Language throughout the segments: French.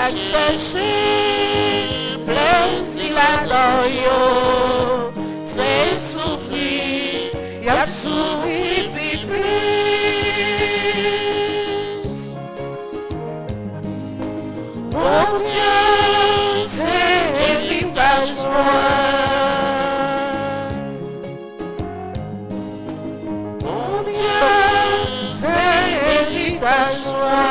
à chercher plaisir là-dedans, yo. C'est souffrir, y a souffrir puis plus. Mon Dieu, c'est héritage moi. Mon Dieu, c'est héritage moi.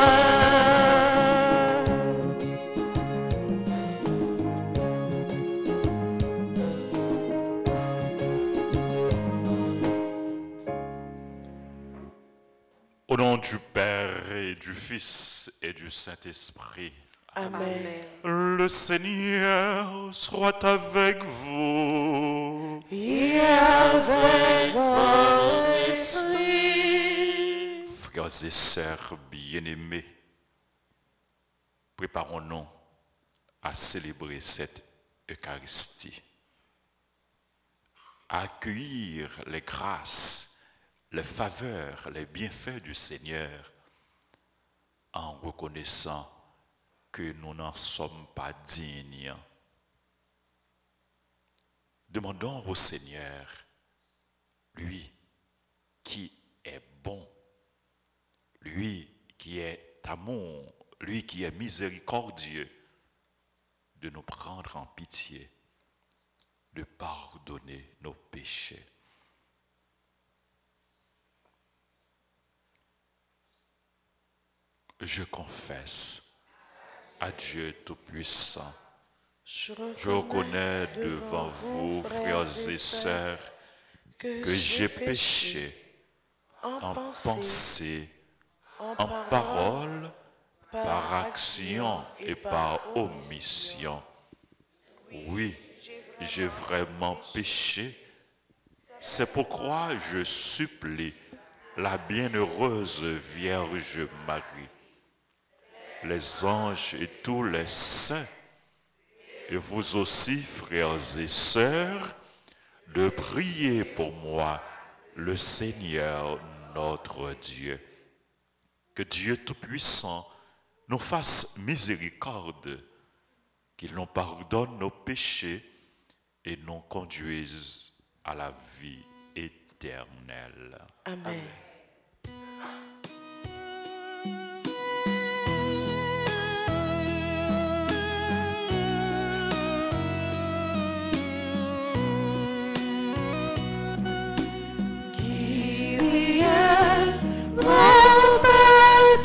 Au nom du Père et du Fils et du Saint-Esprit. Amen. Le Seigneur soit avec vous. Et avec votre esprit. Frères et sœurs bien-aimés, préparons-nous à célébrer cette Eucharistie, à accueillir les grâces, les faveurs, les bienfaits du Seigneur en reconnaissant que nous n'en sommes pas dignes. Demandons au Seigneur, lui qui est bon, lui qui est amour, lui qui est miséricordieux, de nous prendre en pitié, de pardonner nos péchés. Je confesse à Dieu Tout-Puissant, je reconnais devant vous, frères et sœurs, que j'ai péché en pensée, en parole, par action et par omission. Oui, j'ai vraiment péché. C'est pourquoi je supplie la bienheureuse Vierge Marie, les anges et tous les saints, et vous aussi, frères et sœurs, de prier pour moi, le Seigneur notre Dieu. Que Dieu Tout-Puissant nous fasse miséricorde, qu'il nous pardonne nos péchés et nous conduise à la vie éternelle. Amen.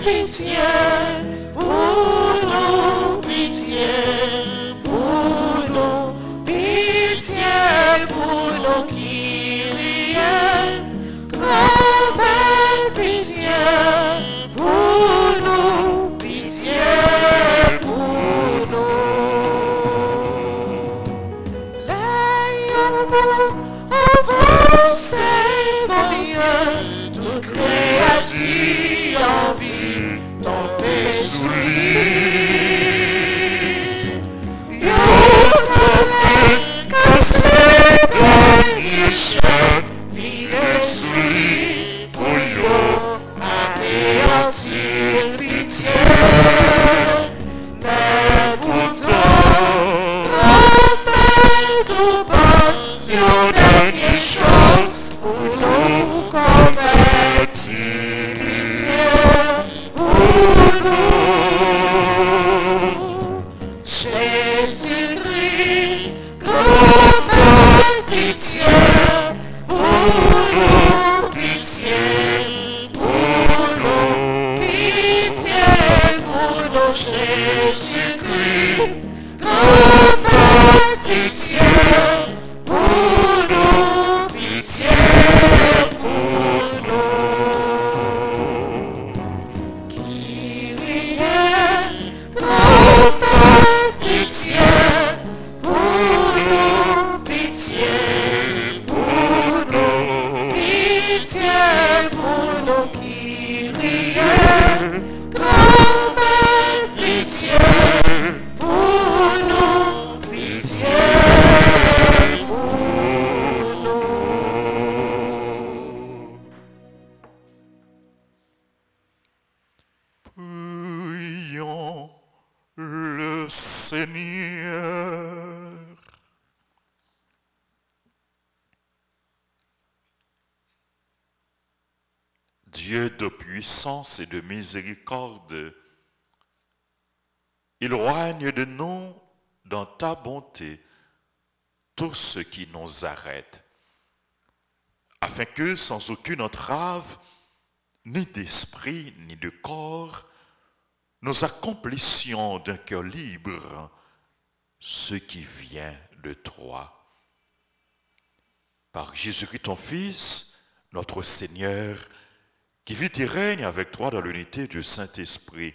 Pitié pour nous, pitié pour nous, pitié pour nous, Kyrie, grand-père, pitié pour nous, pitié pour nous. L'amour avancé, mon Dieu, toute création en vie. Tomber sous lui, y'entendait casser dernier chien, virer sous lui, pour y'en anéantir pitié. Mais pourtant, remettre au bas, y'en dernière chance, pour nous convertir pitié. Jésus-Christ, grand-père, pitié pour nous, pitié pour nous, pitié pour nous, Jésus-Christ, grand-père, pitié pour nous, pitié pour nous. Kyrie, grand-père, pitié pour nous, pitié pour nous, pitié pour nous, Kyrie, grand-père, pitié pour nous, pitié. le Seigneur. Dieu de puissance et de miséricorde, il règne de nous dans ta bonté tout ce qui nous arrête, afin que sans aucune entrave, ni d'esprit, ni de corps, nous accomplissions d'un cœur libre ce qui vient de toi. Par Jésus-Christ ton Fils, notre Seigneur, qui vit et règne avec toi dans l'unité du Saint-Esprit,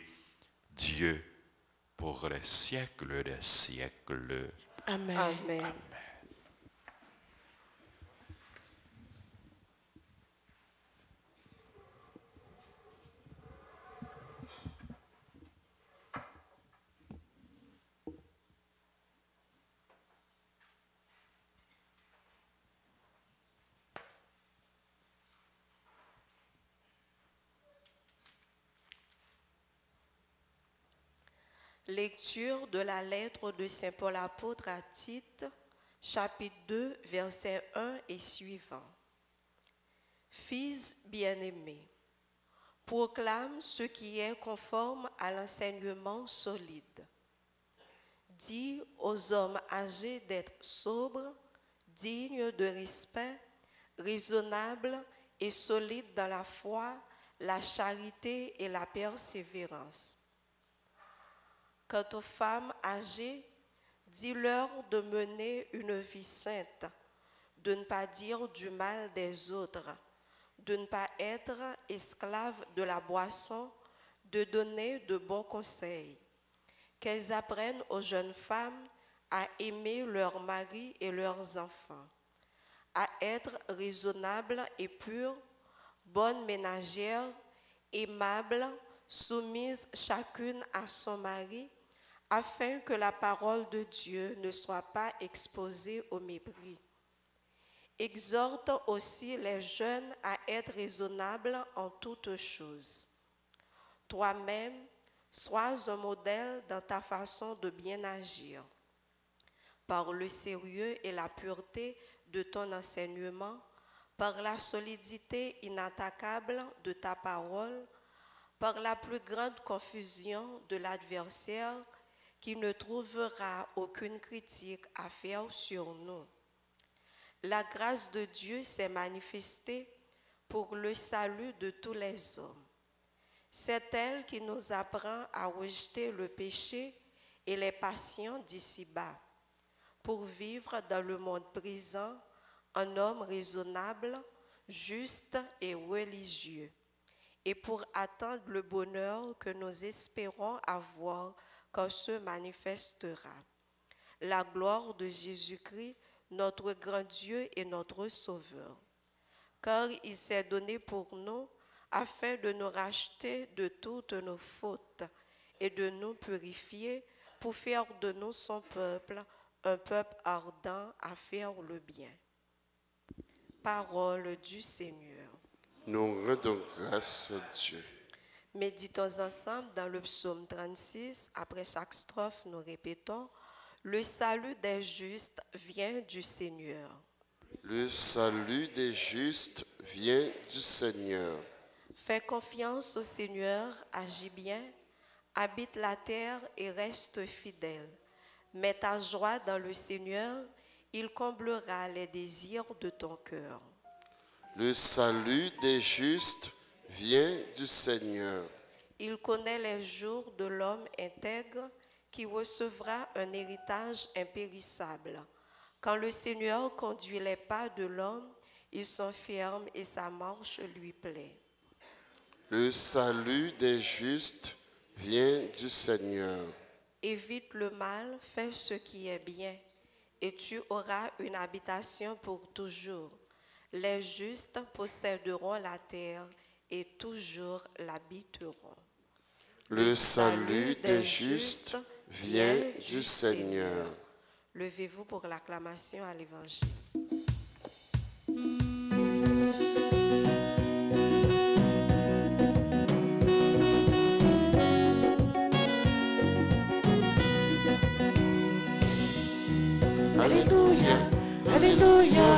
Dieu, pour les siècles des siècles. Amen. Amen. Amen. Lecture de la lettre de Saint Paul apôtre à Tite, chapitre 2, versets 1 et suivants. Fils bien-aimés, proclame ce qui est conforme à l'enseignement solide. Dis aux hommes âgés d'être sobres, dignes de respect, raisonnables et solides dans la foi, la charité et la persévérance. Quant aux femmes âgées, dis-leur de mener une vie sainte, de ne pas dire du mal des autres, de ne pas être esclaves de la boisson, de donner de bons conseils. Qu'elles apprennent aux jeunes femmes à aimer leurs maris et leurs enfants, à être raisonnables et pures, bonnes ménagères, aimables, soumises chacune à son mari, afin que la parole de Dieu ne soit pas exposée au mépris. Exhorte aussi les jeunes à être raisonnables en toutes choses. Toi-même, sois un modèle dans ta façon de bien agir. Par le sérieux et la pureté de ton enseignement, par la solidité inattaquable de ta parole, par la plus grande confusion de l'adversaire, qui ne trouvera aucune critique à faire sur nous. La grâce de Dieu s'est manifestée pour le salut de tous les hommes. C'est elle qui nous apprend à rejeter le péché et les passions d'ici-bas, pour vivre dans le monde présent un homme raisonnable, juste et religieux, et pour attendre le bonheur que nous espérons avoir quand se manifestera. La gloire de Jésus-Christ, notre grand Dieu et notre Sauveur. Car il s'est donné pour nous afin de nous racheter de toutes nos fautes et de nous purifier pour faire de nous son peuple, un peuple ardent à faire le bien. Parole du Seigneur. Nous rendons grâce à Dieu. Méditons ensemble dans le psaume 36. Après chaque strophe, nous répétons « Le salut des justes vient du Seigneur ». Le salut des justes vient du Seigneur. Fais confiance au Seigneur, agis bien, habite la terre et reste fidèle. Mets ta joie dans le Seigneur, il comblera les désirs de ton cœur. Le salut des justes vient du Seigneur. Il connaît les jours de l'homme intègre qui recevra un héritage impérissable. Quand le Seigneur conduit les pas de l'homme, ils sont fermes et sa marche lui plaît. Le salut des justes vient du Seigneur. Évite le mal, fais ce qui est bien, et tu auras une habitation pour toujours. Les justes posséderont la terre et toujours l'habiteront. Le salut des justes vient du Seigneur. Levez-vous pour l'acclamation à l'Évangile. Alléluia, Alléluia.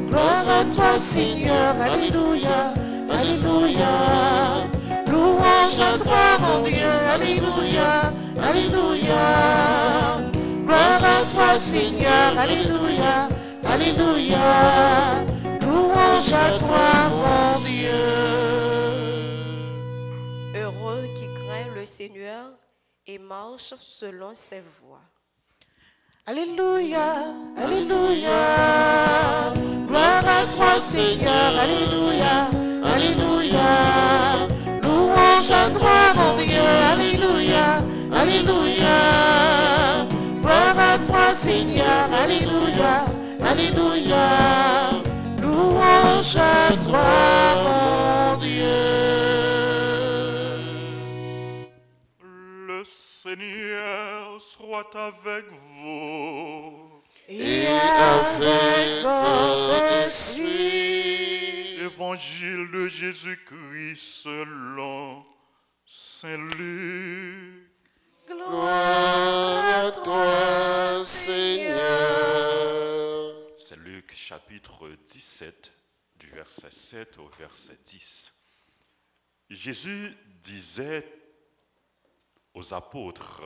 Gloire à toi, Seigneur, Alléluia, Alléluia. Louange à toi, mon Dieu, Alléluia, Alléluia. Gloire à toi, Seigneur, Alléluia, Alléluia. Louange à toi, mon Dieu. Heureux qui craint le Seigneur et marche selon ses voies. Alléluia, Alléluia. Gloire à toi, Seigneur, Alléluia, Alléluia. Louange à toi, mon Dieu, Alléluia, Alléluia. Gloire à toi, Seigneur, Alléluia, Alléluia. Louange à toi, mon Dieu. Le Seigneur soit avec vous. Et avec votre esprit. Évangile de Jésus-Christ selon Saint Luc. Gloire à toi, Seigneur. C'est Luc chapitre 17, du verset 7 au verset 10. Jésus disait aux apôtres,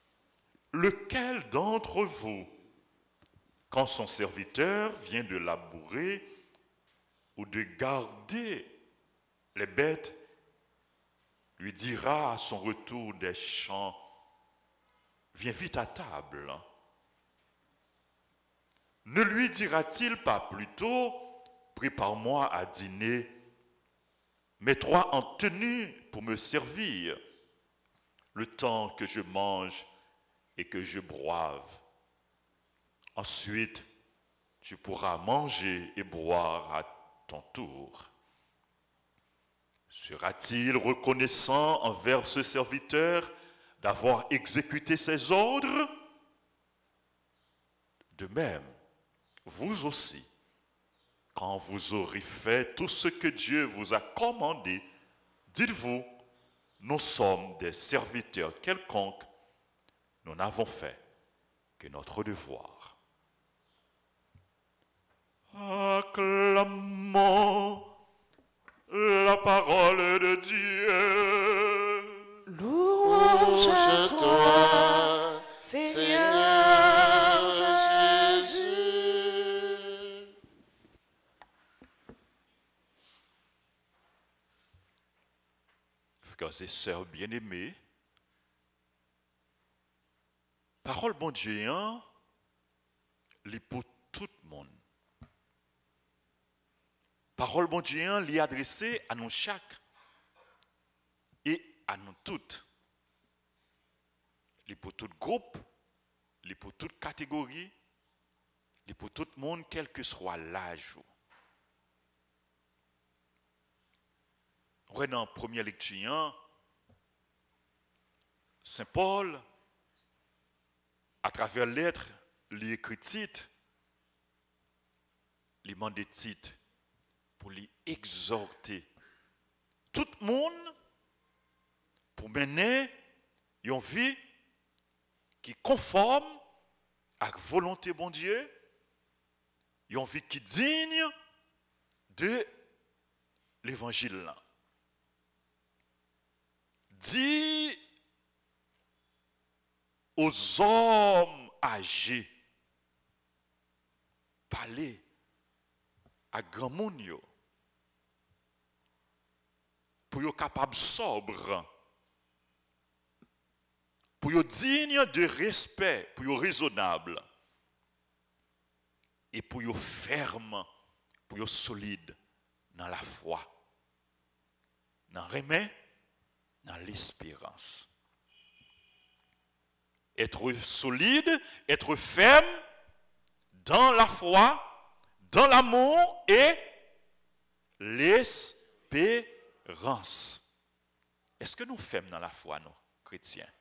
« Lequel d'entre vous, quand son serviteur vient de labourer ou de garder les bêtes, lui dira à son retour des champs, « Viens vite à table ». Ne lui dira-t-il pas plutôt, « Prépare-moi à dîner, mets-toi en tenue pour me servir, le temps que je mange et que je boive. Ensuite, tu pourras manger et boire à ton tour. » Sera-t-il reconnaissant envers ce serviteur d'avoir exécuté ses ordres? De même, vous aussi, quand vous aurez fait tout ce que Dieu vous a commandé, dites-vous, nous sommes des serviteurs quelconques, nous n'avons fait que notre devoir. Acclamons la parole de Dieu. Louange à toi, Seigneur Jésus. Frères et sœurs bien-aimés, parole bon Dieu, li pour tout le monde. Parole bon Dieu, li adressée à nous chaque et à nous toutes. Li pour tout groupe, li pour toute catégorie, li pour tout le monde, quel que soit l'âge. Dans la première lecture, Saint Paul, à travers lettres, il écrit titre, il demande des titres pour les exhorter. Tout le monde pour mener une vie qui est conforme à la volonté de bon Dieu, une vie qui est digne de l'évangile. Dit aux hommes âgés, parler à grand monde pour être capable sobre, pour être digne de respect, pour être raisonnable et pour être ferme, pour être solide dans la foi, dans le remède, dans l'espérance. Être solide, être ferme dans la foi, dans l'amour et l'espérance. Est-ce que nous fermes dans la foi, nous, chrétiens?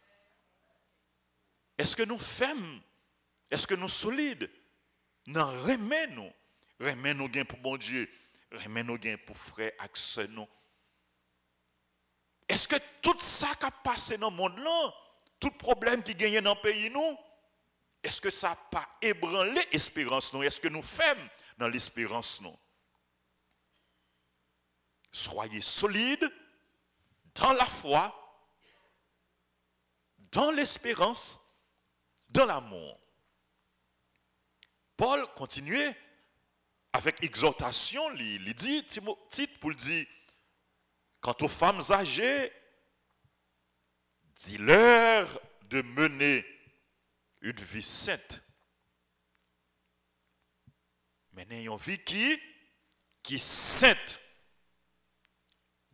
Est-ce que nous fermes? Est-ce que nous solides? Non, remets-nous. Remets-nous gain pour bon Dieu. Remets-nous gain pour frère et sœur nous. Est-ce que tout ça qui a passé dans le monde là, tout problème qui gagne dans le pays nous, est-ce que ça n'a pas ébranlé l'espérance nous? Est-ce que nous faisons dans l'espérance nous? Soyez solides dans la foi, dans l'espérance, dans l'amour. Paul continuait avec exhortation, il dit, Tite pour le dire, quant aux femmes âgées, dis-leur de mener une vie sainte. Mais n'ayons vie qui est sainte.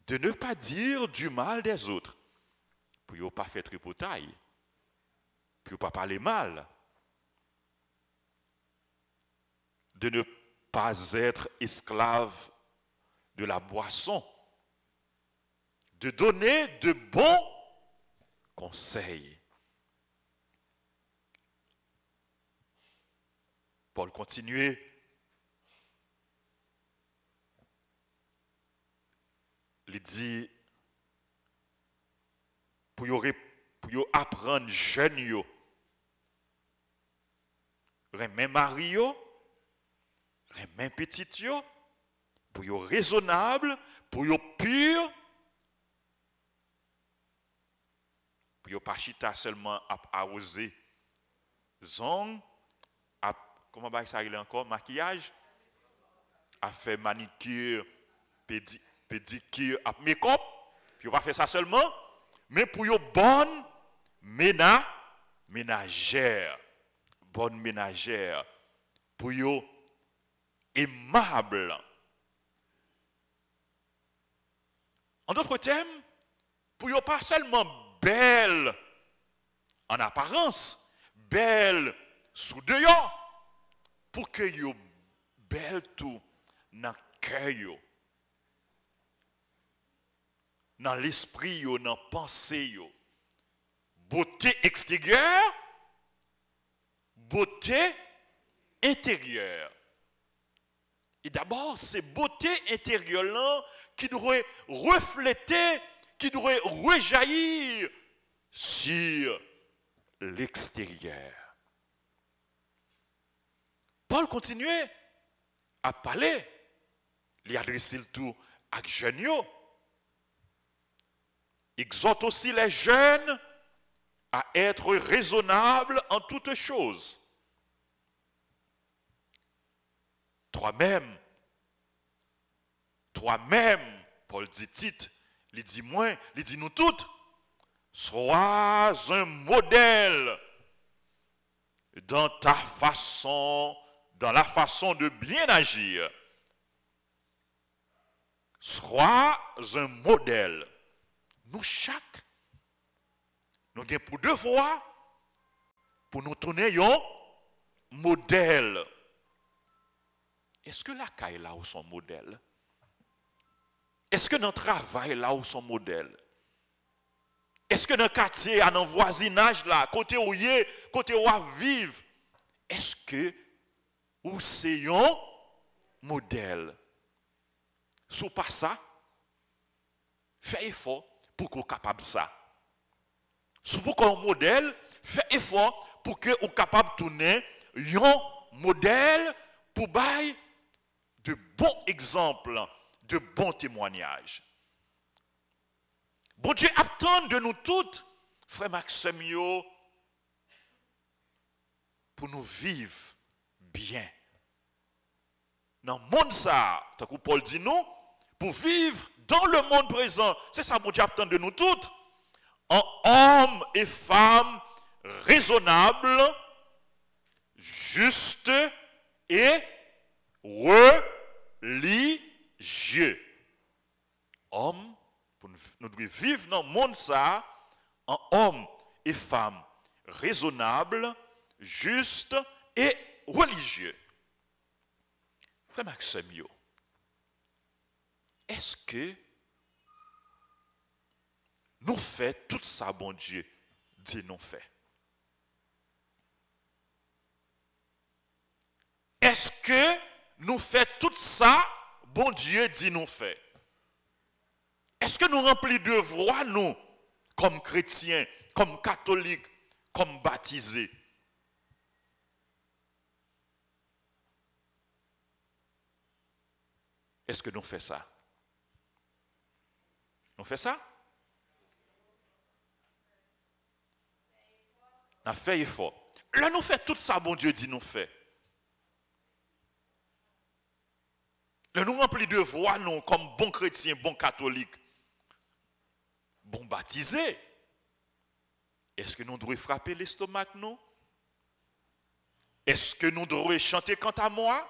De ne pas dire du mal des autres. Pour ne pas faire tripotaille. Pour ne pas parler mal. De ne pas être esclave de la boisson. De donner de bons conseils. Paul continuait. Il dit, pour apprendre jeune, remen mari, remen petit, pour raisonnable, pour pur, pour pas chita seulement à oser, zong, comment ça il encore, maquillage, à faire manicure, pédicure, make-up, puis on va faire ça seulement, mais pour une bonne ménagère, pour une aimable. En d'autres termes, pour une pas seulement belle en apparence, belle sous dehors, pour que vous belle tout dans le cœur. Dans l'esprit, dans la pensée. Beauté extérieure, beauté intérieure. Et d'abord, c'est beauté intérieure-là qui devrait refléter, qui devrait rejaillir sur l'extérieur. Paul continuait à parler, il adressait le tout à jeunes. Exhorte aussi les jeunes à être raisonnables en toutes choses. Toi-même, Paul dit Tite, il dit moi, il dit nous toutes, sois un modèle dans la façon de bien agir. Sois un modèle. Nous chaque, nous avons pour devoir pour nous tourner un modèle. Est-ce que la caille là où son modèle? Est-ce que notre travail là où son modèle? Est-ce que dans le quartier, dans le voisinage là, côté où y est, côté où on vivre, est-ce que ou c'est un modèle? Sous pas ça, fais effort pour qu'on soit capable de ça. Si vous avez un modèle, faites effort pour que vous soyez capable de tourner un modèle pour bailler de bons exemples, de bons témoignages. Bon Dieu attend de nous toutes, frère Maxime, pour nous vivre bien. Dans le monde, ça, tant que Paul dit nous, pour vivre dans le monde présent, c'est ça que Dieu attend de nous toutes, en hommes et femmes raisonnables, justes et religieux. Hommes, pour nous devons vivre dans le monde ça, en hommes et femmes raisonnables, justes et religieux. Frère Maxime, est-ce que nous faisons tout ça, bon Dieu, dit nous fait? Est-ce que nous faisons tout ça, bon Dieu, dit nous fait? Est-ce que nous remplissons de devoirs, nous, comme chrétiens, comme catholiques, comme baptisés? Est-ce que nous faisons ça? Nous faisons ça? On a fait effort. Là, nous faisons tout ça, bon Dieu dit nous fait. Là, nous remplis de voix, nous, comme bons chrétiens, bons catholiques, bons baptisés. Est-ce que nous devons frapper l'estomac, nous? Est-ce que nous devons chanter quant à moi?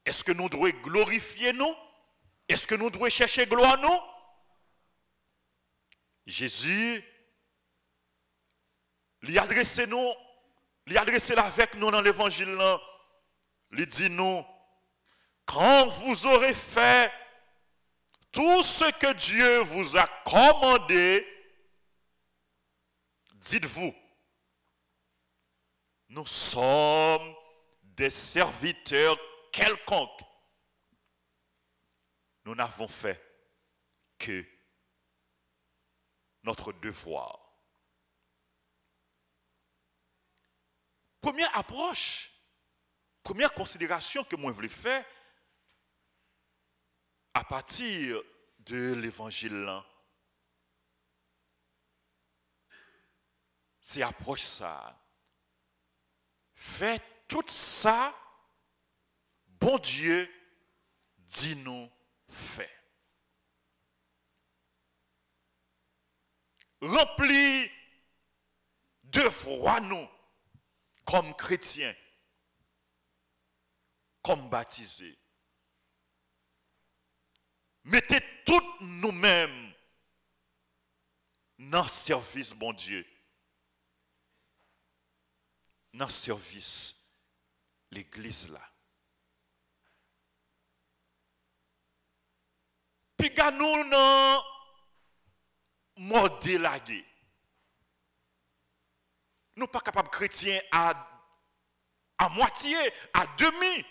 Est-ce que nous devons glorifier nous? Est-ce que nous devons chercher gloire nous? Jésus, lui adressez nous, lui adressez avec nous dans l'évangile, lui dit nous, quand vous aurez fait tout ce que Dieu vous a commandé, dites-vous, nous sommes des serviteurs quelconques. Nous n'avons fait que notre devoir. Première approche, première considération que moi je voulais faire à partir de l'évangile, c'est approche ça. Fais tout ça, bon Dieu, dis-nous, fais. Remplis de foi nous, comme chrétiens, comme baptisés. Mettez toutes nous-mêmes dans le service, bon Dieu. Dans le service, l'église là. Puis nous dans modèle lagué. Nous pas capables chrétiens à moitié, à demi.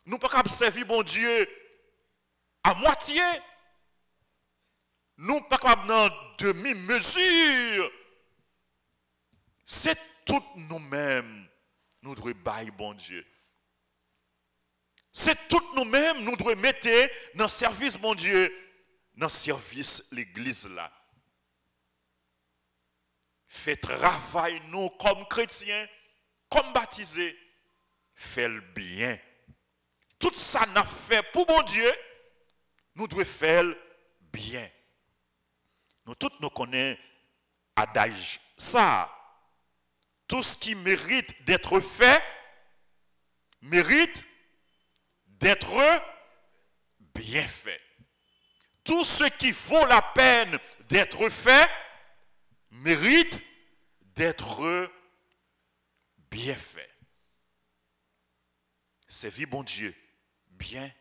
Nous pas capables servir bon Dieu à moitié. Nous pas capables dans demi-mesure. C'est tout nous-mêmes, nous devons bailler bon Dieu. C'est tout nous-mêmes, nous devons mettre dans le service bon Dieu, dans le service l'église là. Fait travail nous comme chrétiens, comme baptisés, fait le bien. Tout ça n'a fait pour bon Dieu, nous devons faire le bien. Nous tous nous connaissons adage ça. Tout ce qui mérite d'être fait, mérite d'être bien fait. Tout ce qui vaut la peine d'être fait, mérite d'être bien fait. Servir bon Dieu, bien.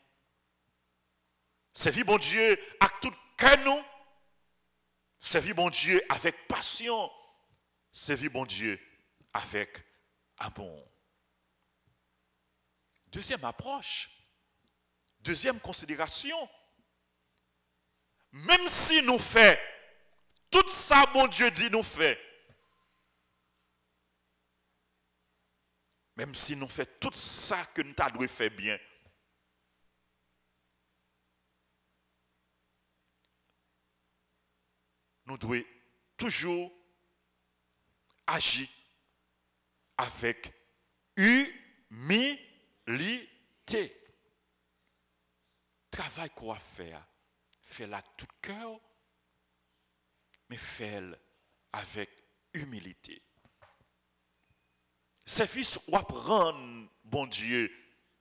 Servir bon Dieu à tout cœur nous. Servir bon Dieu avec passion. Servir bon Dieu avec amour. Deuxième approche, deuxième considération. Même si nous faisons tout ça, bon Dieu dit nous fait. Même si nous faisons tout ça que nous devons faire bien. Nous devons toujours agir avec humilité. Travail qu'on va faire, fais-le tout cœur, mais fais-le avec humilité. Service ou apprendre, bon Dieu,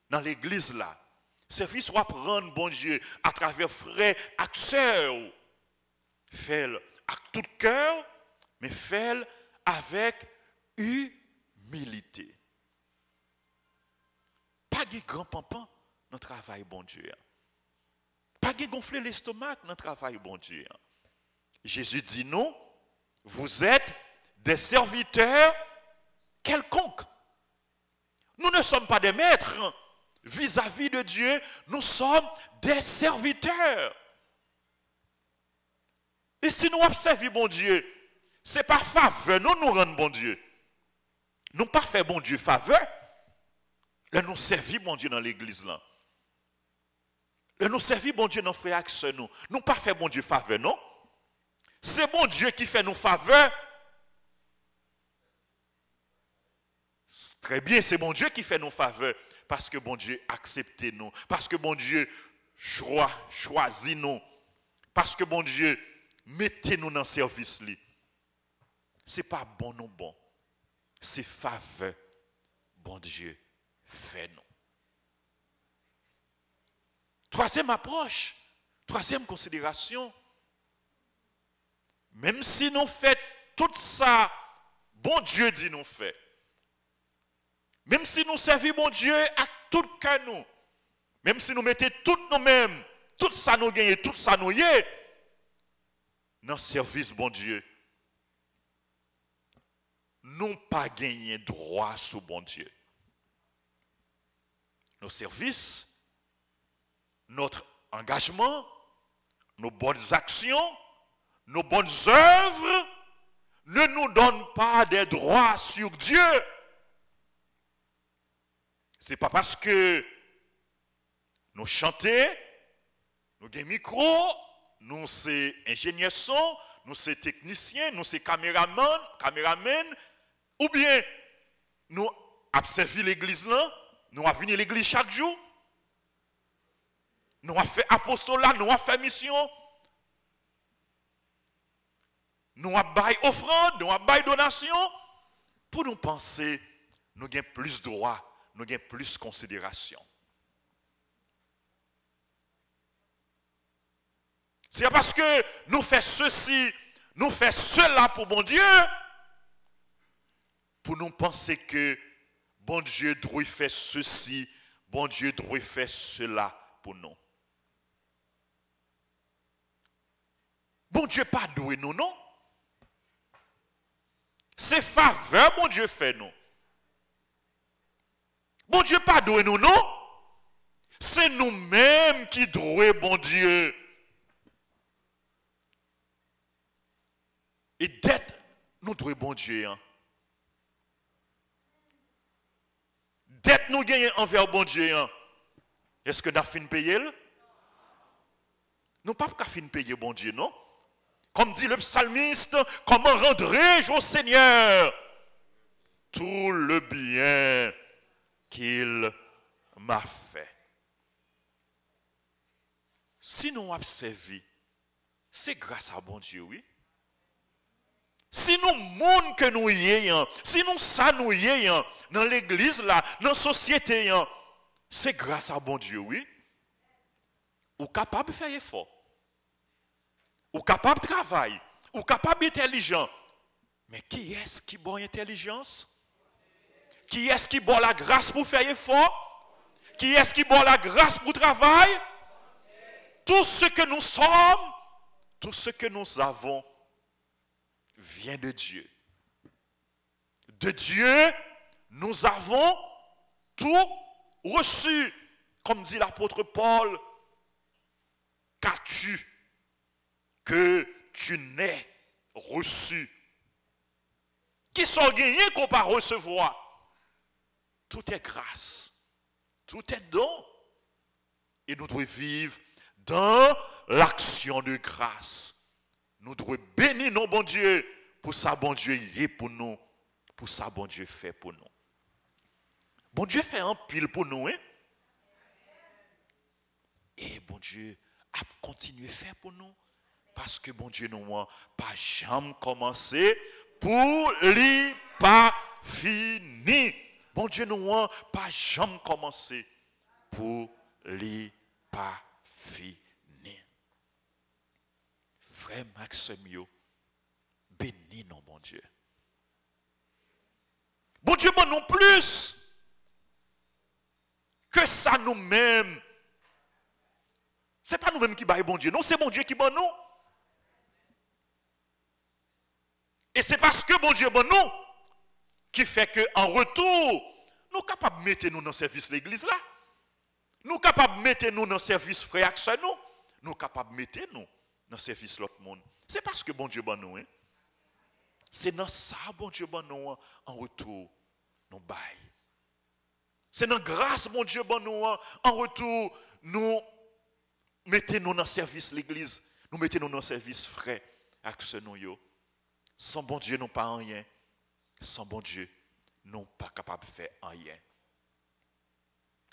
dans l'église là. Service ou apprendre, bon Dieu, à travers frères et sœurs. Fais-le avec tout cœur, mais fais-le avec humilité. Pas de grand pampan dans le travail, bon Dieu. Pas de gonfler l'estomac dans le travail, bon Dieu. Jésus dit non, vous êtes des serviteurs quelconques. Nous ne sommes pas des maîtres. Vis-à-vis de Dieu, nous sommes des serviteurs. Et si nous observons bon Dieu, c'est par faveur, nous rendons bon Dieu. Nous pas fait bon Dieu faveur. Là, nous servons bon Dieu dans l'église là. Nous servir bon Dieu, nos frères et sœurs, nous pas faire bon Dieu faveur, non? C'est bon Dieu qui fait nous faveur. Très bien, c'est bon Dieu qui fait nous faveur. Parce que bon Dieu accepte nous. Parce que bon Dieu choisit nous. Parce que bon Dieu mettez nous dans le service. Ce n'est pas bon non bon. C'est faveur. Bon Dieu fait nous. Troisième approche. Troisième considération. Même si nous faisons tout ça, bon Dieu dit nous fait. Même si nous servons bon Dieu à tout cœur nous, même si nous mettons tout nous-mêmes, tout ça nous gagne, tout ça nous y est, dans le service bon Dieu, nous pas gagné droit sur bon Dieu. Nos services, notre engagement, nos bonnes actions, nos bonnes œuvres ne nous donnent pas des droits sur Dieu. Ce n'est pas parce que nous chantons, nous avons un micro, nous sommes ingénieurs son, nous sommes techniciens, nous sommes caméramens, ou bien nous avons servi l'église là, nous avons venu à l'église chaque jour, nous avons fait apostolat, nous avons fait mission, nous avons baillé offrande, nous avons baillé donation, pour nous penser, nous avons plus de droits. Nous avons plus de considération. C'est parce que nous faisons ceci, nous faisons cela pour bon Dieu, pour nous penser que bon Dieu doit faire ceci, bon Dieu doit faire cela pour nous. Bon Dieu pas doué nous, non? C'est faveur bon Dieu fait nous. Bon Dieu pas doué nous, non? C'est nous-mêmes qui doué bon Dieu. Et d'être, nous doué bon Dieu. Hein? D'être nous gagnons envers bon Dieu. Hein? Est-ce que nous avons fini payer? Nous pas fini payer bon Dieu, non? Comme dit le psalmiste, comment rendrai-je au Seigneur tout le bien qu'il m'a fait. Si nous avons servi, c'est grâce à bon Dieu, oui. Si nous, monde que nous y ayons, si nous, ça nous y ayons, dans l'église là, dans la société, c'est grâce à bon Dieu, oui. Ou capable de faire effort. Ou capable de travailler. Ou capable d'intelligent. Mais qui est-ce qui a bonne intelligence? Qui est-ce qui a la grâce pour faire effort? Qui est-ce qui a la grâce pour travailler? Tout ce que nous sommes, tout ce que nous avons, vient de Dieu. De Dieu, nous avons tout reçu. Comme dit l'apôtre Paul, qu'as-tu que tu n'aies reçu? Qui sont gagnés qu'on peut recevoir? Tout est grâce, tout est don. Et nous devons vivre dans l'action de grâce. Nous devons bénir nos bon Dieu pour ça bon Dieu est pour nous, pour ça bon Dieu fait pour nous. Bon Dieu fait un pile pour nous, hein? Et bon Dieu a continué à faire pour nous. Parce que bon Dieu nous n'a pas jamais commencé pour lui pas fini. Bon Dieu nous n'a pas jamais commencé pour lui pas fini. Frère Maximio, bénis nous, bon Dieu. Bon Dieu, bon nous plus que ça nous-mêmes. Ce n'est pas nous-mêmes qui baillons bon Dieu, non, c'est bon Dieu qui bon nous. Et c'est parce que bon Dieu bon nous qui fait qu'en retour, nous sommes capables de mettre nous dans le service de l'église là. Nous sommes capables de mettre nous dans le service frère et sœur nous. Nous sommes capables de mettre nous dans le service de l'autre monde. C'est parce que bon Dieu bon nous. Hein? C'est dans ça bon Dieu bon nous en retour nous bail. C'est dans grâce bon Dieu bon nous en retour nous mettez-nous dans le service l'église, nous mettez-nous dans le service frais avec ce nous. Sans bon Dieu, nous pas rien. Sans bon Dieu, nous pas capables de faire rien.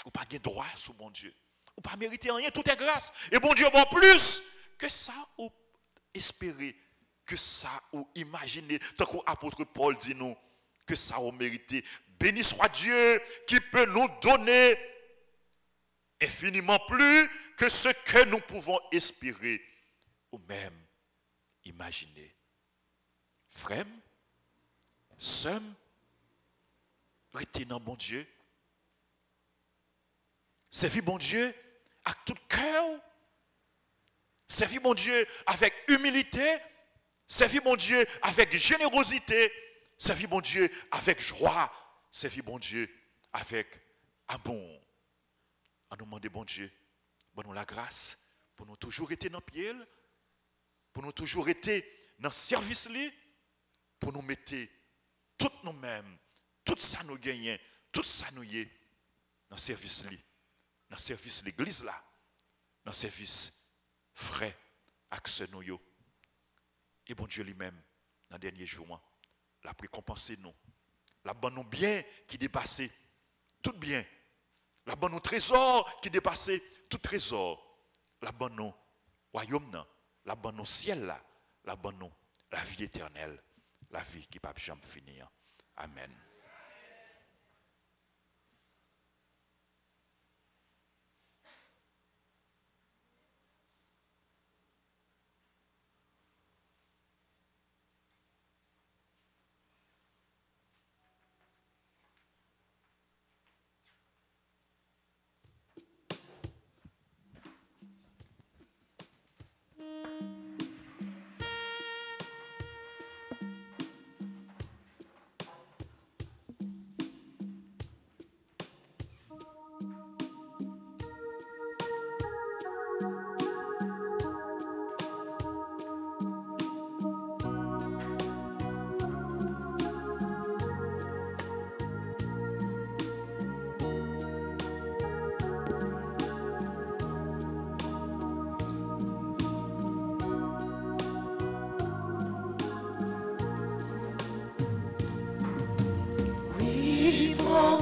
Ou pas de droit sur bon Dieu. Ou pas mériter rien, tout est grâce. Et bon Dieu, bon plus que ça, ou espérer, que ça, ou imaginer, tant que l'apôtre Paul dit nous, que ça, ou mériter. Béni soit Dieu qui peut nous donner infiniment plus que ce que nous pouvons espérer ou même imaginer. Frère, sœur, retenez bon Dieu. Servis bon Dieu avec tout cœur. Servis bon Dieu avec humilité. Servis bon Dieu avec générosité. Servis bon Dieu avec joie. Servis bon Dieu avec amour. On nous demande bon Dieu, bon nous la grâce, pour nous toujours être dans le pied, pour nous toujours être dans le service, pour nous mettre tout nous-mêmes, tout ça nous gagnons, tout ça nous y est, dans le service, dans le service de l'église, dans le service frais, avec ce nous. Et bon Dieu lui-même, dans le dernier jour, l'a récompensé nous, la bonne nous bien qui dépassait, tout bien. La bonne trésor qui dépassait tout trésor. La bonne royaume, la bonne ciel, la bonne la vie éternelle, la vie qui ne peut jamais finir. Amen.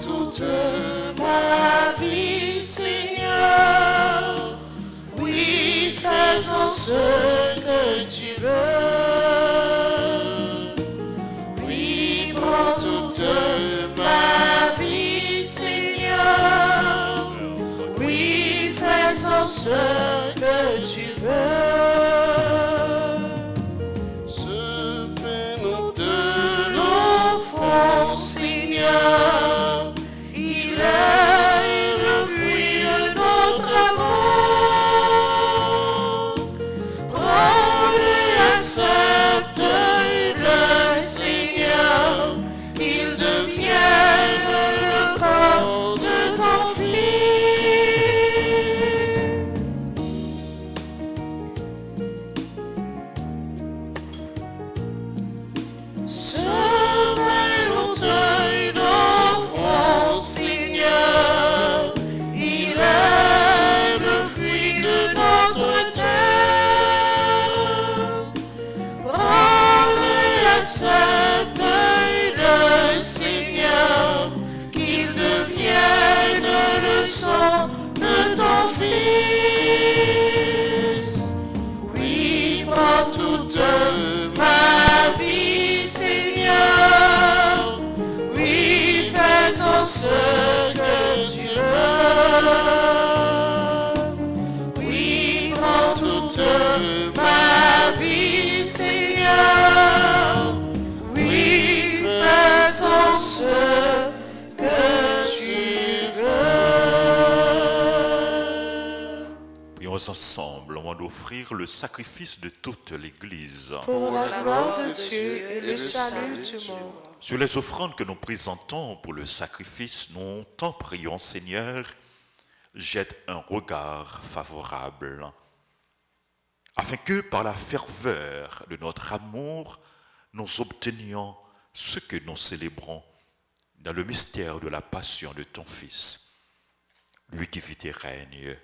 Toute ma vie, Seigneur, oui, faisons ce que tu veux. Oui, prends toute ma vie, Seigneur, oui, faisons ce que tu veux. Ce peine de l'enfant, Seigneur, il est le fruit de notre amour. Prends-le, accepte-le, Seigneur, qu'il devienne le corps de ton Fils. Sauve notre d'enfant, Seigneur, il est le fruit de notre terre. Prends-le, accepte-le, Seigneur, qu'il devienne le sang de ton Fils. Oui, prends toute ma vie, Seigneur, oui, faisons ce que tu veux. Oui, prends toute ma vie, Seigneur, oui, faisons ce que tu veux. Prions ensemble, on va offrir le sacrifice de toute l'Église. Pour la gloire de Dieu et le salut du monde. Sur les offrandes que nous présentons pour le sacrifice, nous t'en prions, Seigneur, jette un regard favorable, afin que par la ferveur de notre amour, nous obtenions ce que nous célébrons dans le mystère de la passion de ton Fils, lui qui vit et règne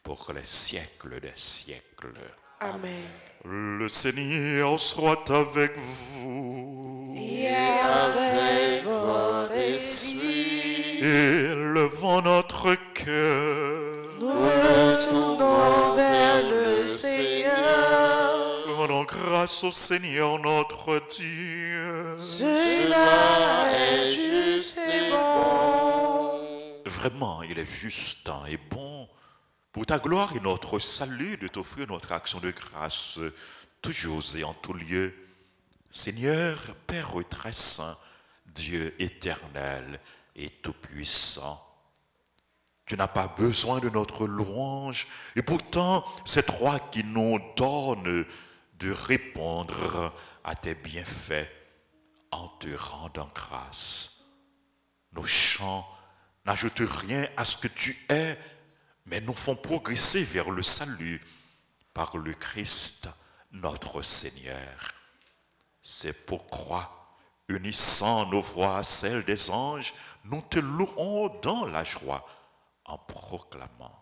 pour les siècles des siècles. Amen. Le Seigneur soit avec vous. Et avec votre esprit, Élevons notre cœur. nous retournons vers le Seigneur. Rendons grâce au Seigneur notre Dieu. Cela est juste et bon. Vraiment, il est juste et bon pour ta gloire et notre salut de t'offrir notre action de grâce toujours et en tout lieu. Seigneur, Père très saint, Dieu éternel et tout-puissant, tu n'as pas besoin de notre louange et pourtant c'est toi qui nous donnes de répondre à tes bienfaits en te rendant grâce. Nos chants n'ajoutent rien à ce que tu es, mais nous font progresser vers le salut par le Christ notre Seigneur. C'est pourquoi, unissant nos voix à celles des anges, nous te louerons dans la joie en proclamant.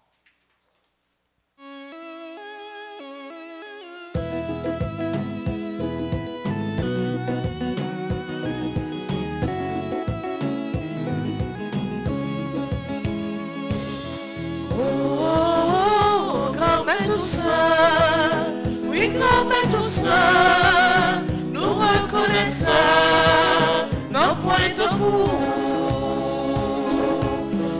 Grand Maître Saint, oui, grand Maître Saint, nous reconnaissons nos points de vous.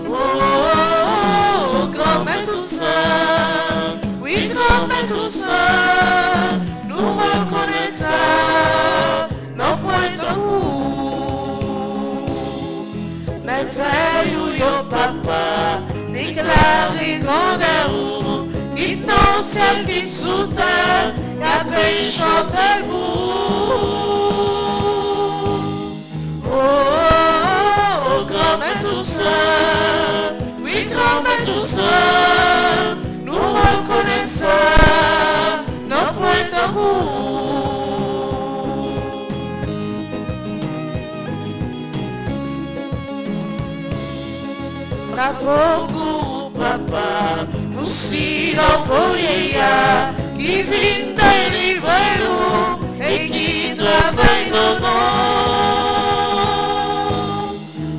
Oh, grand Maître Saint, oui, grand Maître Saint, nous reconnaissons nos points de vous. Mais veille yo papa, déclaré grandeur, guidant celle qui soutient, la paix chante vous. Oh, grand Maître Saint, oui, grand Maître Saint, nous reconnaissons nos points de vous. Bravo, gourou, papa, nous si l'envoyé qui vient délivrer nous et qui travaille nos noms.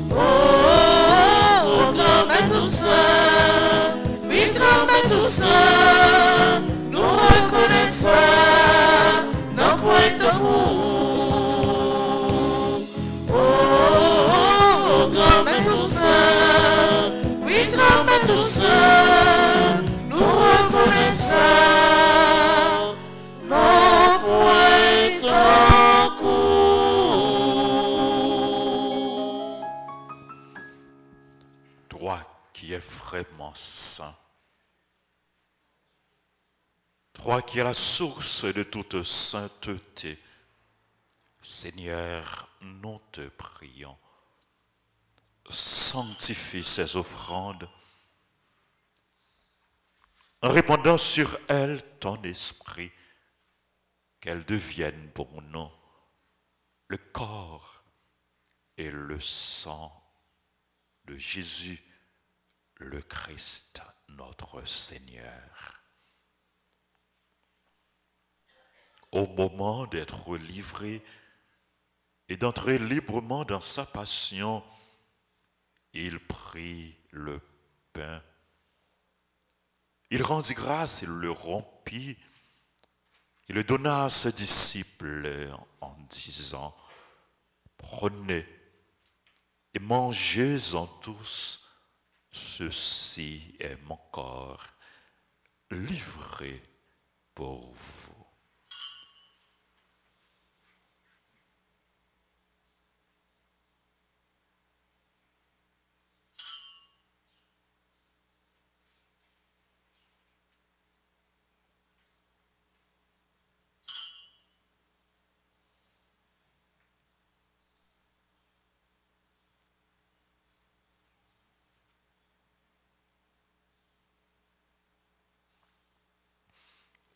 Oh, grand Maître Saint, oui, grand Maître Saint, nous reconnaissons nos points de vous. Oh, grand Maître Saint, oui, grand Maître Saint, nous reconnaissons nos points de cour. Toi qui es vraiment saint, toi qui es la source de toute sainteté, Seigneur, nous te prions, sanctifie ces offrandes en répandant sur elles ton esprit, qu'elles deviennent pour nous le corps et le sang de Jésus, le Christ, notre Seigneur. Au moment d'être livré et d'entrer librement dans sa passion, il prit le pain. Il rendit grâce, il le rompit, il le donna à ses disciples en disant, prenez et mangez-en tous, ceci est mon corps, livré pour vous.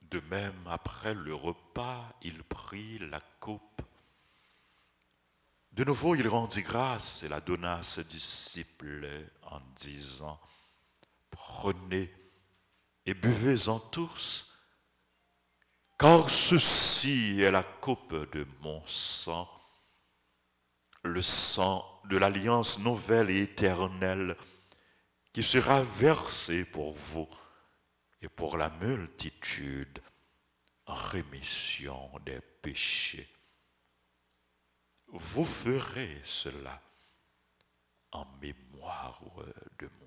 De même, après le repas, il prit la coupe. De nouveau, il rendit grâce et la donna à ses disciples en disant, prenez et buvez-en tous, car ceci est la coupe de mon sang, le sang de l'alliance nouvelle et éternelle qui sera versé pour vous et pour la multitude en rémission des péchés. Vous ferez cela en mémoire de moi.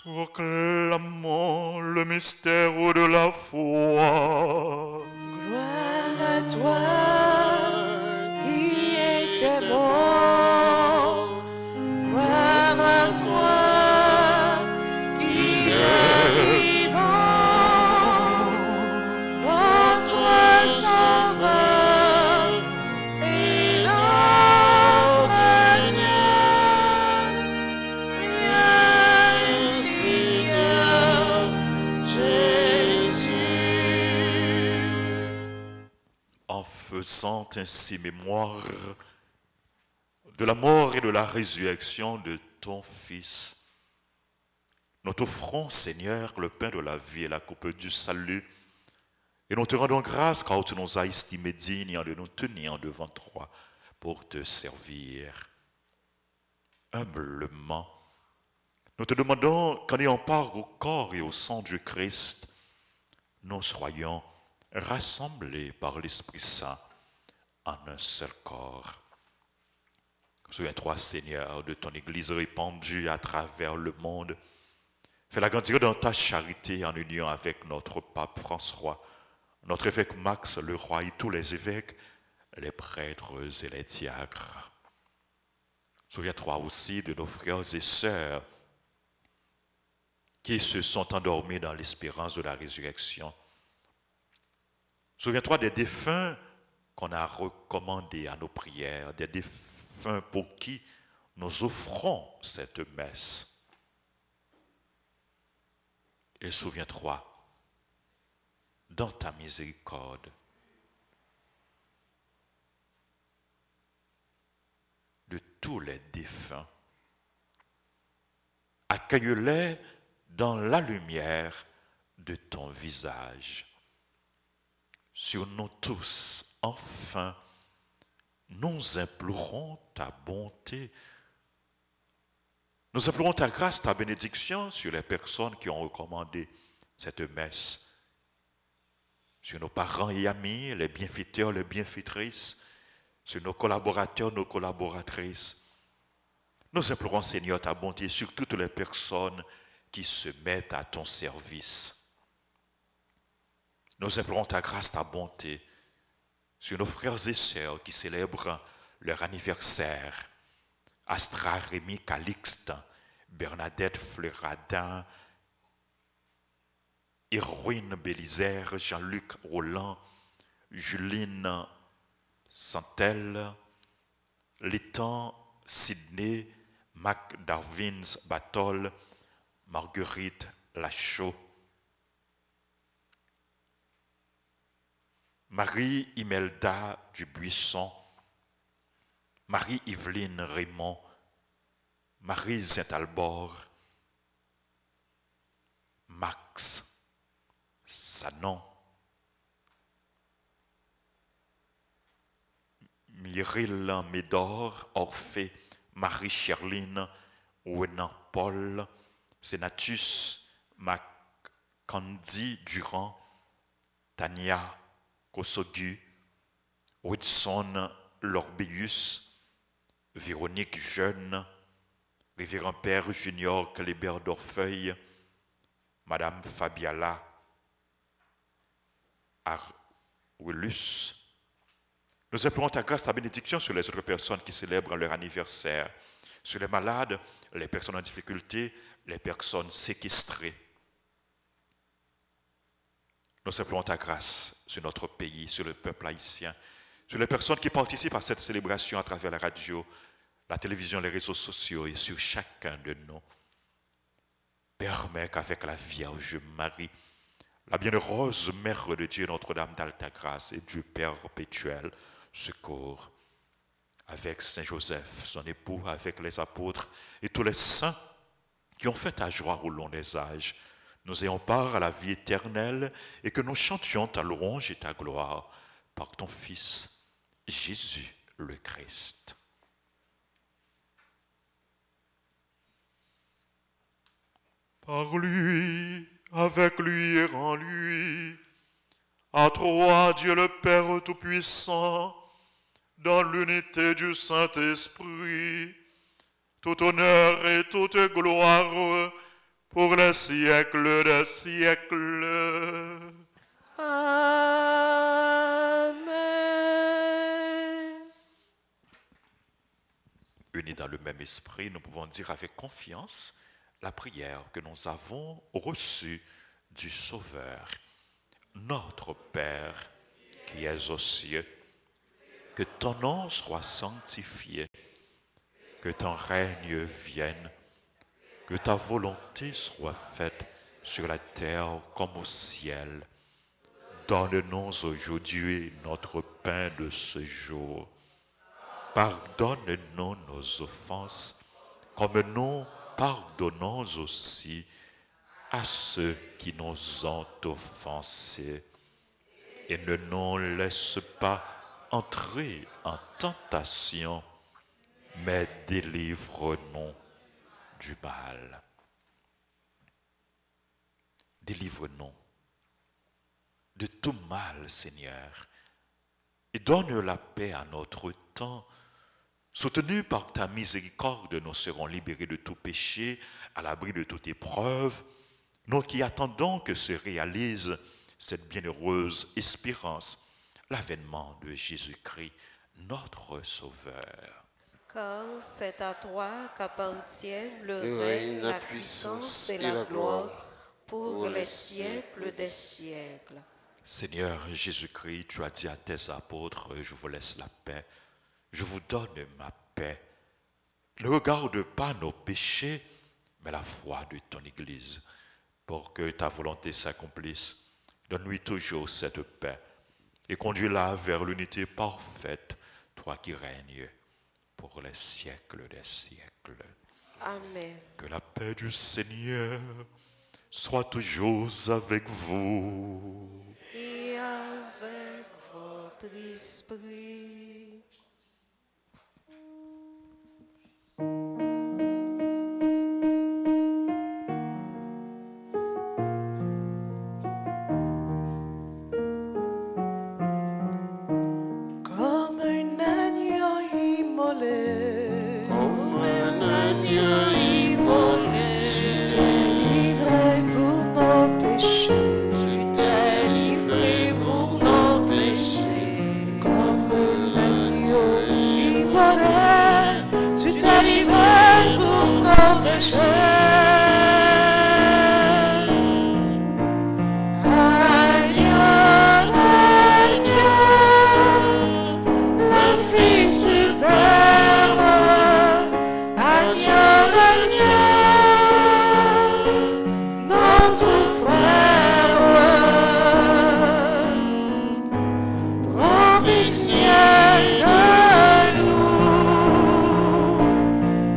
Proclamons le mystère de la foi. Gloire à toi qui étais mort. Gloire à toi qui est vivant. Notre Sauveur et notre Seigneur Jésus. En faisant ainsi mémoire de la mort et de la résurrection de ton Fils, nous t'offrons, Seigneur, le pain de la vie et la coupe du salut, et nous te rendons grâce car tu nous as estimés dignes de nous tenir devant toi pour te servir. Humblement, nous te demandons qu'en ayant part au corps et au sang du Christ, nous soyons rassemblés par l'Esprit Saint en un seul corps. Souviens-toi, Seigneur, de ton Église répandue à travers le monde. Fais-la grandir dans ta charité en union avec notre pape François, notre évêque Max le roi et tous les évêques, les prêtres et les diacres. Souviens-toi aussi de nos frères et sœurs qui se sont endormis dans l'espérance de la résurrection. Souviens-toi des défunts qu'on a recommandés à nos prières, des défunts pour qui nous offrons cette messe. Et souviens-toi, dans ta miséricorde, de tous les défunts. Accueille-les dans la lumière de ton visage. Sur nous tous, enfin, nous implorons ta bonté. Nous implorons ta grâce, ta bénédiction sur les personnes qui ont recommandé cette messe. Sur nos parents et amis, les bienfaiteurs, les bienfaitrices, sur nos collaborateurs, nos collaboratrices. Nous implorons, Seigneur, ta bonté sur toutes les personnes qui se mettent à ton service. Nous implorons ta grâce, ta bonté sur nos frères et sœurs qui célèbrent leur anniversaire. Astra, Rémi, Calixte, Bernadette, Fleuradin, Irwin, Bélisère, Jean-Luc, Roland, Juline, Santel, Létan, Sydney, Mac Darwins, Batol, Marguerite Lachaud, Marie Imelda Dubuisson, Marie-Yveline Raymond, Marie Saint-Albor, Max Sanon, Myril Médor, Orphée, Marie-Cherline, Wenan Paul, Sénatus, Macandi Durand, Tania Kosogu, Whitson Lorbeus, Véronique Jeune, Révérend Père Junior Clébert d'Orfeuille, Madame Fabiala Arwelus. Nous implorons ta grâce, ta bénédiction sur les autres personnes qui célèbrent leur anniversaire, sur les malades, les personnes en difficulté, les personnes séquestrées. Nous simplement ta grâce sur notre pays, sur le peuple haïtien, sur les personnes qui participent à cette célébration à travers la radio, la télévision, les réseaux sociaux et sur chacun de nous. Permets qu'avec la Vierge Marie, la bienheureuse Mère de Dieu, Notre-Dame d'Alta Grâce et Dieu Père perpétuel, secours, avec Saint Joseph, son époux, avec les apôtres et tous les saints qui ont fait ta joie au long des âges, nous ayons part à la vie éternelle et que nous chantions ta louange et ta gloire par ton Fils, Jésus le Christ. Par lui, avec lui et en lui, à toi, Dieu le Père Tout-Puissant, dans l'unité du Saint-Esprit, tout honneur et toute gloire pour les siècles des siècles. Amen. Unis dans le même esprit, nous pouvons dire avec confiance la prière que nous avons reçue du Sauveur. Notre Père qui es aux cieux, que ton nom soit sanctifié, que ton règne vienne, que ta volonté soit faite sur la terre comme au ciel. Donne-nous aujourd'hui notre pain de ce jour. Pardonne-nous nos offenses, comme nous pardonnons aussi à ceux qui nous ont offensés. Et ne nous laisse pas entrer en tentation, mais délivre-nous du mal. Délivre-nous de tout mal, Seigneur, et donne la paix à notre temps. Soutenus par ta miséricorde, nous serons libérés de tout péché, à l'abri de toute épreuve, nous qui attendons que se réalise cette bienheureuse espérance, l'avènement de Jésus-Christ, notre Sauveur. Car c'est à toi qu'appartiennent le règne, la puissance et la gloire pour les siècles des siècles. Seigneur Jésus-Christ, tu as dit à tes apôtres, je vous laisse la paix, je vous donne ma paix. Ne regarde pas nos péchés, mais la foi de ton Église, pour que ta volonté s'accomplisse. Donne-lui toujours cette paix et conduis-la vers l'unité parfaite, toi qui règnes pour les siècles des siècles. Amen. Que la paix du Seigneur soit toujours avec vous. Et avec votre esprit. Comme un agneau immolé, comme un agneau immolé, tu t'es livré pour nos péchés, tu t'es livré pour nos péchés. Comme un agneau immolé, tu t'es livré pour nos péchés.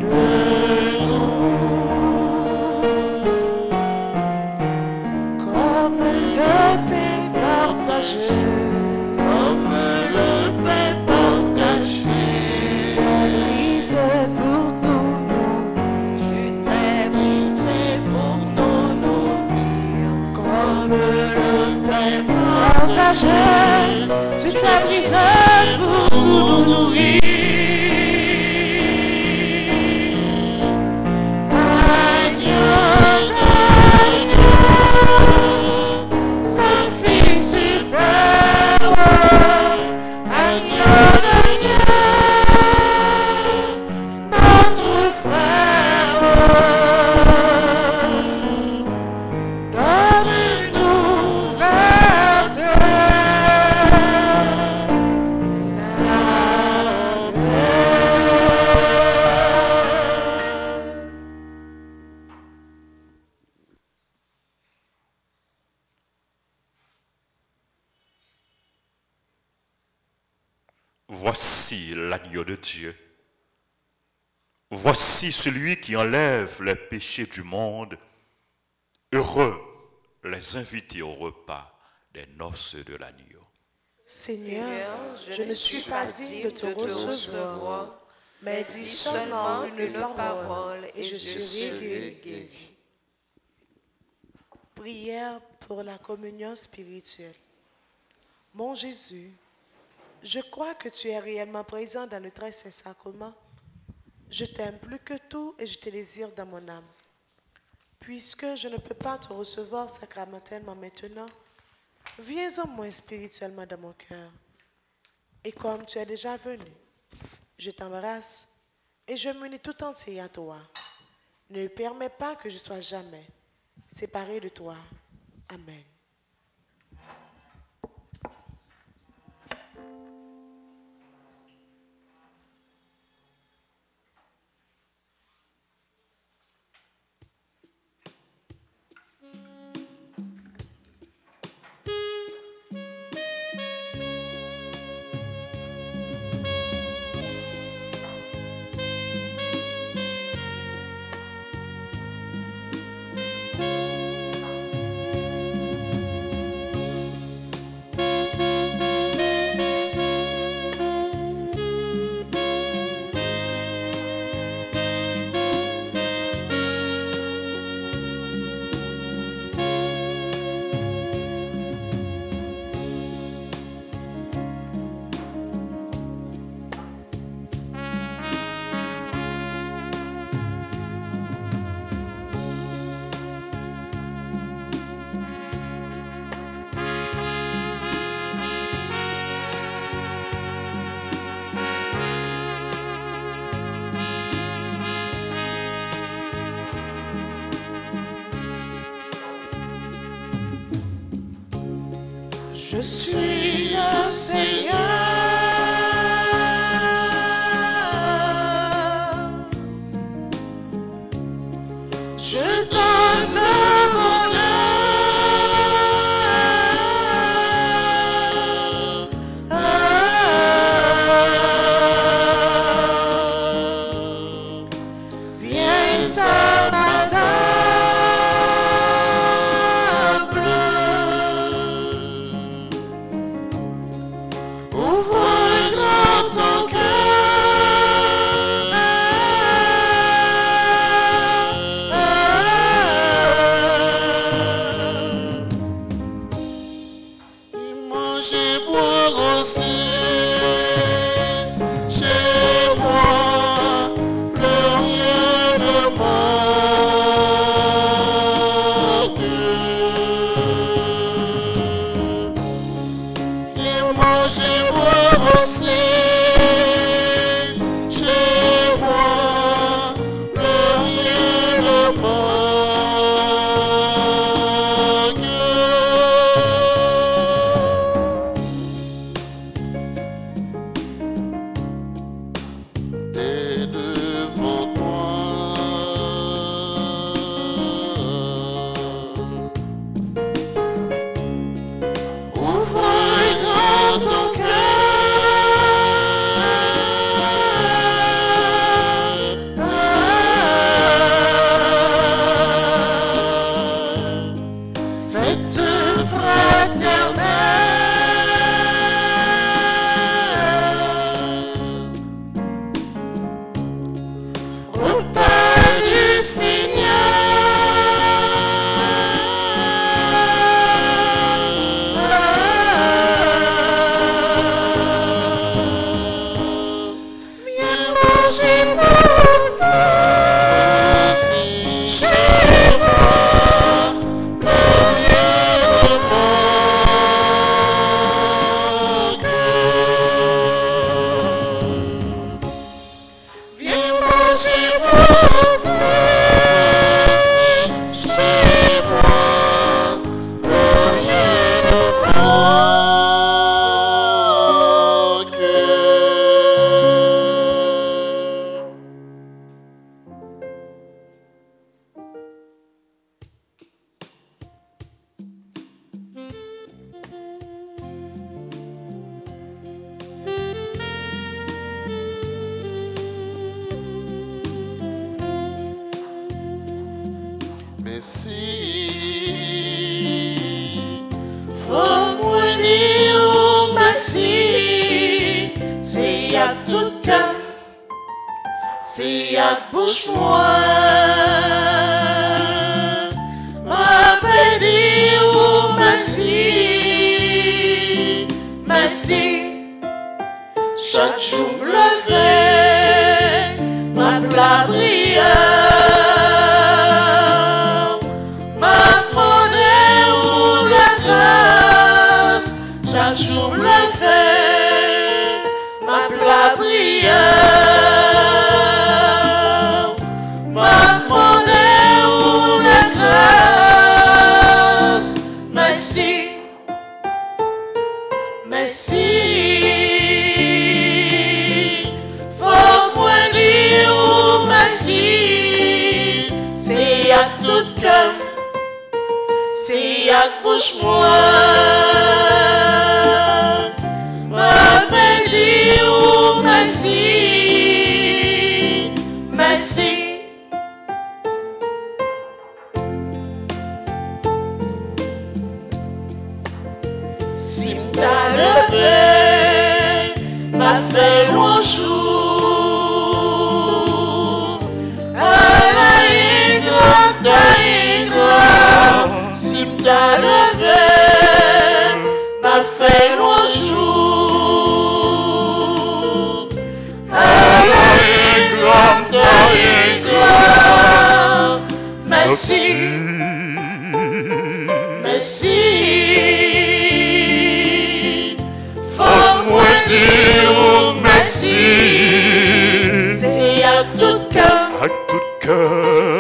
De nous. voici l'agneau de Dieu. Voici celui qui enlève les péchés du monde. Heureux les invités au repas des noces de l'agneau. Seigneur, je ne suis pas digne de te recevoir, mais dis seulement une parole et je serai guéri. Prière pour la communion spirituelle. Mon Jésus, je crois que tu es réellement présent dans le très saint sacrement. Je t'aime plus que tout et je te désire dans mon âme. Puisque je ne peux pas te recevoir sacramentellement maintenant, viens au moins spirituellement dans mon cœur. Et comme tu es déjà venu, je t'embrasse et je m'unis tout entier à toi. Ne permets pas que je sois jamais séparé de toi. Amen. Je suis le Seigneur. Je donne mon âme. Viens ce matin. Faut moi dire merci, c'est à tout cœur, c'est à bouche moi. Ma dire merci, merci. Chaque jour me lever, ma plat prière, ma demander ou la grâce. Chaque jour me lever, ma plat prière, ma demander ou la grâce. Merci, merci. C'est à tout cœur, c'est à bouche moi. Ma dire merci, merci. Si m't'a levé, m'a fait bonjour. Si m't'a levé, m'a fait bonjour. Allah est grand, merci, merci. Faut moi dire merci, c'est à tout cœur,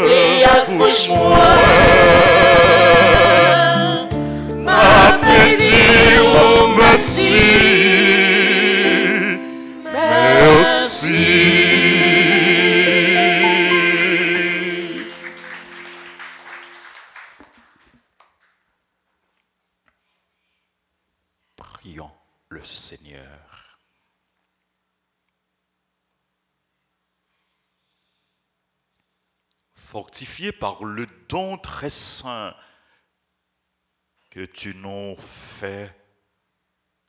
c'est à bouche moi. Merci, merci. Prions le Seigneur. Fortifié par le don très saint que tu nous fais,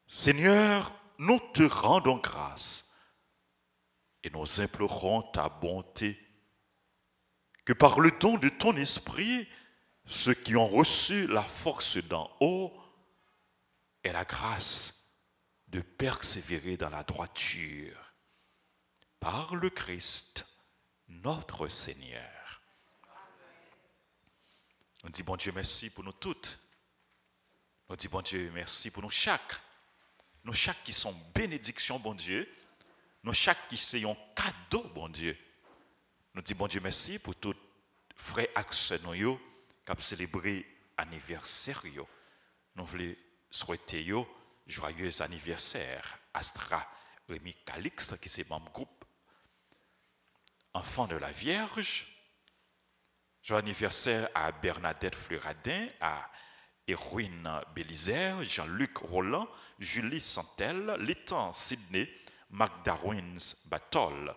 Seigneur, nous te rendons grâce et nous implorons ta bonté, que par le don de ton esprit, ceux qui ont reçu la force d'en haut aient la grâce de persévérer dans la droiture par le Christ, notre Seigneur. Nous disons, bon Dieu, merci pour nous toutes. Nous disons, bon Dieu, merci pour nous chaque. Nous chaque qui sont bénédictions, bon Dieu. Nous chaque qui sont un cadeau, bon Dieu. Nous disons, bon Dieu, merci pour tous frères et nous qui ont célébré l'anniversaire. Nous voulons souhaiter joyeux anniversaire. Astra Rémi Calixte, qui est membre groupe Enfant de la Vierge. Joyeux anniversaire à Bernadette Fleuradin, à Erwin Bélizer, Jean-Luc Roland, Julie Santel, Létan Sydney, Magda Wins Batol.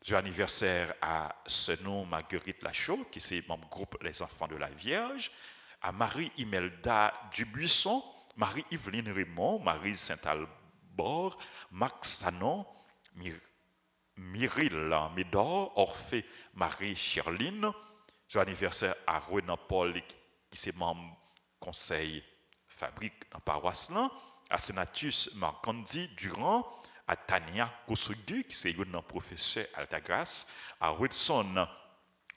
Joyeux anniversaire à Senou Marguerite Lachaud, qui est membre groupe Les Enfants de la Vierge, à Marie Imelda Dubuisson, Marie-Yveline Raymond, Marie Saint-Albor, Max Sanon, Myril Médor, Orphée Marie Cherline. Joyeux anniversaire à Renan Paul, qui est membre conseil fabrique dans paroisse là, à Senatus Marcandi Durand, à Tania Kosugi, qui est un professeur à Altagrace, à Wilson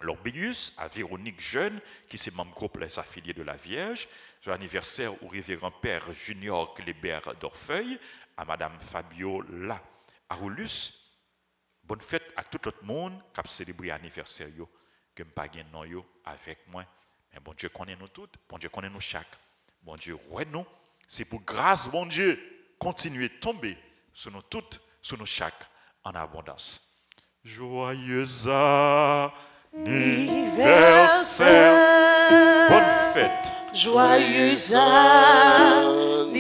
Lorbius, à Véronique Jeune, qui est membre groupe Les Affiliés de la Vierge. Joyeux anniversaire au révérend père Junior Clébert d'Orfeuille, à madame Fabio La Arulus. Bonne fête à tout le monde qui a célébré l'anniversaire, que je n'ai pas de avec moi. Mais bon Dieu connaît nous toutes, bon Dieu connaît nous chaque. Bon Dieu, ouais nous, c'est pour grâce, bon Dieu, continuer de tomber sur nous toutes, sur nous chaque, en abondance. Joyeux anniversaire, bonne fête. Joyeux anniversaire,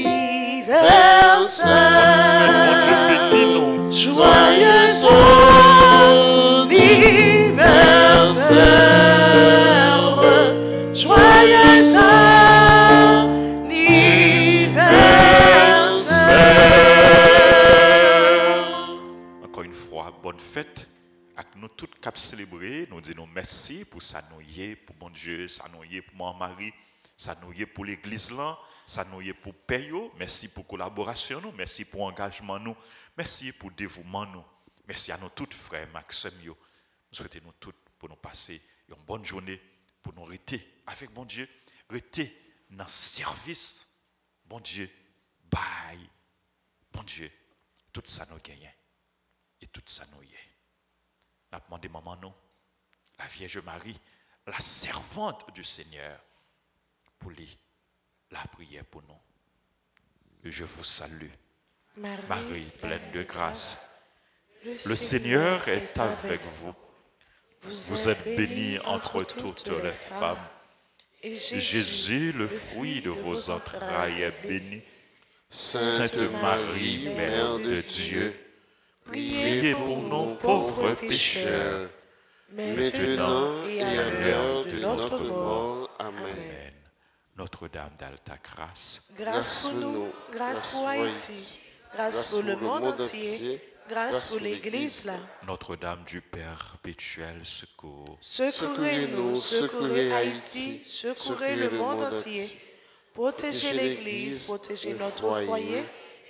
joyeux anniversaire. fois, bonne fête. Avec nous toutes cap célébrer, nous disons merci pour ça nous y est, pour bon Dieu, ça nous y est pour mon mari, ça nous y est pour l'église là, ça nous y est pour payo, merci pour collaboration nous, merci pour engagement nous, merci pour dévouement nous. Merci à nous toutes frères Maxime yo. Nous souhaitons nous toutes pour nous passer une bonne journée, pour nous rester avec bon Dieu, rester dans le service, bon Dieu, bye, bon Dieu, tout ça nous gagne et tout ça nous y est. Nous avons demandé maman nous, la Vierge Marie, la servante du Seigneur, pour la prière pour nous. Je vous salue, Marie pleine de grâce. Le Seigneur est avec vous. Vous êtes bénie entre toutes les femmes. Et Jésus, le fruit de vos entrailles, est béni. Sainte Marie, Mère de Dieu, priez pour nous pauvres pécheurs, maintenant et à l'heure de notre mort. Amen. Notre-Dame d'Alta Grâce, Grâce pour nous, grâce pour Haïti, grâce pour le monde entier, grâce pour l'Église là. Notre-Dame du Perpétuel secours, Secourez-nous, secourez Haïti, secourez le monde entier. Protégez l'Église, protégez notre foyer,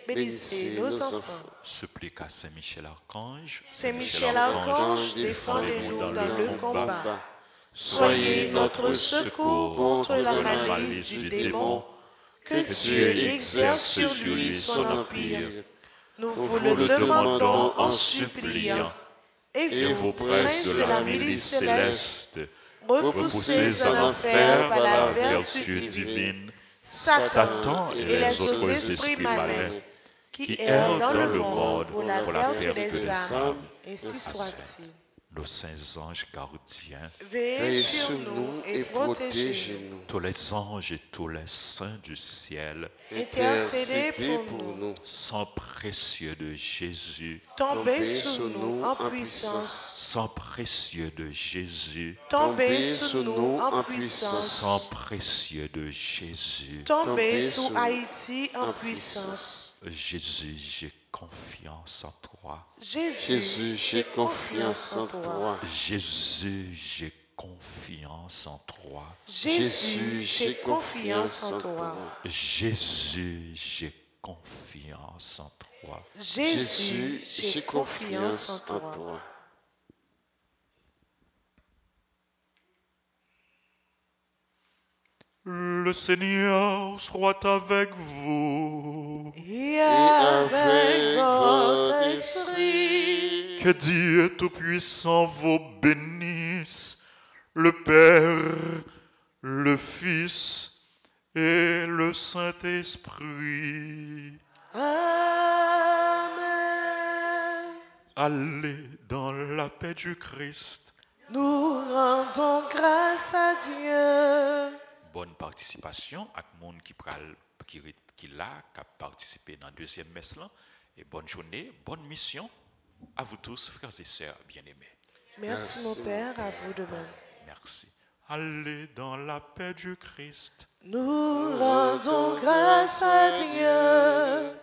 bénissez nos enfants. supplique à Saint-Michel-Archange. Saint-Michel-Archange, défendez-nous dans le combat. Soyez notre secours contre la malice du démon. Que Dieu exerce sur lui son empire. Nous vous le demandons en suppliant. Et vous, princes de la milice céleste, repoussez en enfer par la vertu divine Satan et les autres esprits malins qui errent dans le monde pour la perte des âmes, ainsi soit-il. Nos saints anges gardiens, Veillez sur nous et protégez-nous. tous les anges et tous les saints du ciel, Intercédez pour nous. sang précieux de Jésus, Tombez sur nous en puissance. sang précieux de Jésus, Tombez sur nous en puissance. sang précieux de Jésus. Tombez sur Haïti en puissance. Jésus, j'ai confiance en toi. Jésus, j'ai confiance en toi. Jésus, j'ai confiance en toi. Jésus, j'ai confiance en toi. Jésus, j'ai confiance en toi. Jésus, j'ai confiance en toi. Le Seigneur soit avec vous. Et avec votre esprit. Que Dieu Tout-Puissant vous bénisse, le Père, le Fils et le Saint-Esprit. Amen. Allez dans la paix du Christ. Nous rendons grâce à Dieu. Bonne participation à tout le monde qui l'a participé dans la deuxième messe là. Et bonne journée, bonne mission à vous tous, frères et sœurs bien-aimés. Merci mon Père, à vous de même. Merci. Allez dans la paix du Christ. Nous rendons grâce à Dieu.